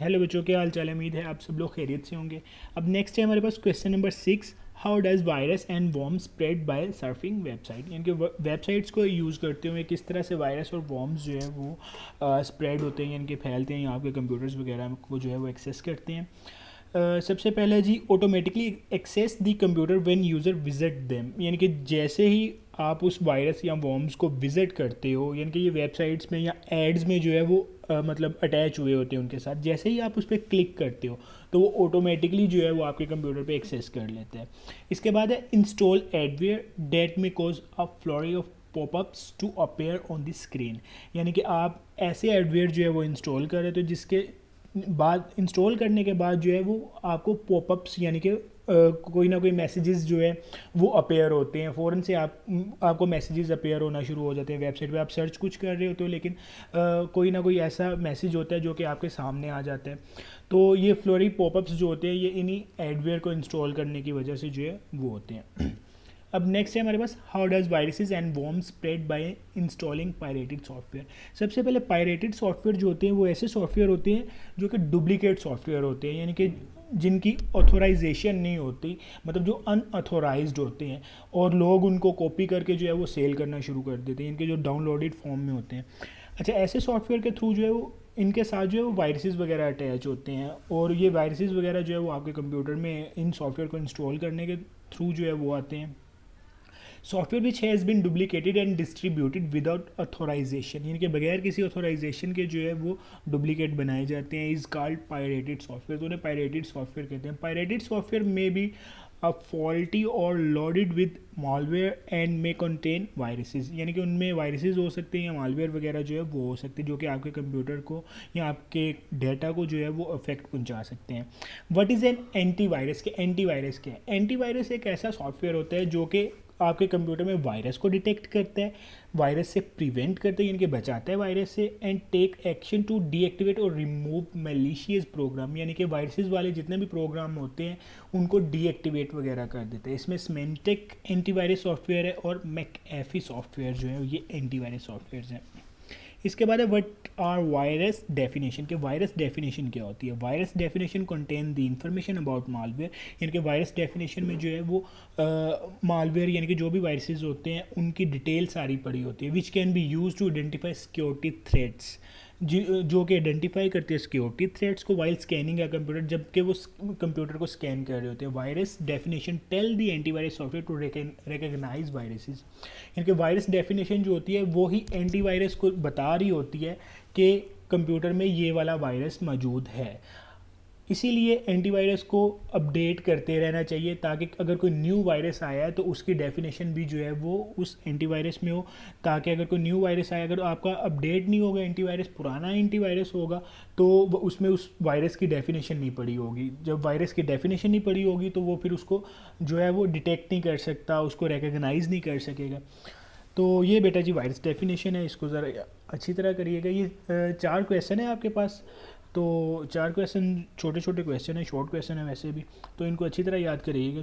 Hello बच्चों, क्या हाल चाल है। उम्मीद है आप सब लोग खैरियत से होंगे। अब नेक्स्ट है हमारे पास question number 6। How does virus and worms spread by surfing website, यानी कि वेबसाइट्स को यूज़ करते हुए किस तरह से वायरस और वॉर्म्स जो है वो स्प्रेड होते हैं, यानी कि फैलते हैं, आपके कंप्यूटर्स वगैरह को जो है वो एक्सेस करते हैं। सबसे पहले जी, automatically access the computer when user visit them, यानी कि जैसे ही आप उस वायरस या वॉर्म्स को विज़िट करते हो, यानी कि ये वेबसाइट्स में या एड्स में जो है वो मतलब अटैच हुए होते हैं उनके साथ, जैसे ही आप उस पर क्लिक करते हो तो वो ऑटोमेटिकली जो है वो आपके कंप्यूटर पे एक्सेस कर लेते हैं। इसके बाद है install adware that may cause a flurry of popups to appear on the screen, यानी कि आप ऐसे एडवेयर जो है वो इंस्टॉल कर रहे थे जिसके बाद इंस्टॉल करने के बाद जो है वो आपको पॉपअप्स यानी कि कोई ना कोई मैसेजेस जो है वो अपेयर होते हैं फ़ौरन से। आपको मैसेजेस अपेयर होना शुरू हो जाते हैं वेबसाइट पे। आप सर्च कुछ कर रहे होते हो लेकिन कोई ना कोई ऐसा मैसेज होता है जो कि आपके सामने आ जाता है। तो ये फ्लोरी पॉपअप्स जो होते हैं ये इन्हीं एडवेयर को इंस्टॉल करने की वजह से जो है वो होते हैं। अब नेक्स्ट है हमारे पास, how does viruses and worms spread by installing pirated software. सबसे पहले पायरेटेड सॉफ्टवेयर जो होते हैं वो ऐसे सॉफ्टवेयर होते हैं जो कि डुप्लीकेट सॉफ्टवेयर होते हैं, यानी कि जिनकी ऑथोराइजेशन नहीं होती, मतलब जो अनऑथोराइज्ड होते हैं, और लोग उनको कॉपी करके जो है वो सेल करना शुरू कर देते हैं, इनके जो डाउनलोडेड फॉर्म में होते हैं। अच्छा, ऐसे सॉफ्टवेयर के थ्रू जो है वो इनके साथ जो है वो वायरसेस वगैरह अटैच होते हैं, और ये वायरसेस वगैरह जो है वो आपके कंप्यूटर में इन सॉफ्टवेयर को इंस्टॉल करने के थ्रू जो है वो आते हैं। Software which has been duplicated and distributed without authorisation, यानी कि बगैर किसी अथोराइजेशन के जो है वो डुप्लीकेट बनाए जाते हैं, इज़ कॉल्ड पायरेटेड सॉफ्टवेयर। तो उन्हें पायरेटेड सॉफ्टवेयर कहते हैं। पायरेटेड सॉफ्टवेयर में बी अ फॉल्टी और loaded with malware and may contain viruses, यानी कि उनमें वायरसेस हो सकते हैं या मालवेयर वगैरह जो है वो हो सकते हैं जो कि आपके कंप्यूटर को या आपके डेटा को जो है वो अफेक्ट पहुंचा सकते हैं। व्हाट इज़ एन एंटीवायरस, के एंटीवायरस क्या है। एंटीवायरस एक ऐसा सॉफ्टवेयर होता है जो कि आपके कंप्यूटर में वायरस को डिटेक्ट करता है, वायरस से प्रिवेंट करता है यानी कि बचाता है वायरस से, and take action to deactivate और रिमूव मैलिशियस प्रोग्राम, यानी कि वायरसेस वाले जितने भी प्रोग्राम होते हैं उनको डीएक्टिवेट वगैरह कर देते हैं। इसमें सिमेंटिक एंटीवायरस सॉफ्टवेयर है और मैकएफी सॉफ्टवेयर जो है ये एंटीवायरस सॉफ्टवेयर हैं। इसके बाद है व्हाट आर वायरस डेफिनेशन, के वायरस डेफिनेशन क्या होती है। Virus definition contain the information about malware, यानी कि वायरस डेफिनेशन में जो है वो मालवेयर यानी कि जो भी वायरसेस होते हैं उनकी डिटेल सारी पड़ी होती है, which can be use to identify security threats, जो कि आइडेंटिफाई करते हैं सिक्योरिटी थ्रेट्स को वाइल स्कैनिंग या कंप्यूटर, जबकि वो कंप्यूटर को स्कैन कर रहे होते हैं। Virus definition tell the antivirus software to recognize viruses, यानी कि वायरस डेफिनेशन जो होती है वो ही एंटीवायरस को बता रही होती है कि कंप्यूटर में ये वाला वायरस मौजूद है। इसीलिए एंटीवायरस को अपडेट करते रहना चाहिए ताकि अगर कोई न्यू वायरस आया है तो उसकी डेफिनेशन भी जो है वो उस एंटीवायरस में हो, ताकि अगर कोई न्यू वायरस आया, अगर आपका अपडेट नहीं होगा एंटीवायरस, पुराना एंटीवायरस होगा तो उसमें उस वायरस की डेफिनेशन नहीं पड़ी होगी। जब वायरस की डेफिनेशन नहीं पड़ी होगी तो वो फिर उसको जो है वो डिटेक्ट नहीं कर सकता, उसको रिकग्नाइज़ नहीं कर सकेगा। तो ये बेटा जी वायरस डेफिनेशन है, इसको ज़रा अच्छी तरह करिएगा। ये 4 क्वेश्चन है आपके पास, तो 4 क्वेश्चन छोटे छोटे क्वेश्चन है, शॉर्ट क्वेश्चन है वैसे भी, तो इनको अच्छी तरह याद करिएगा।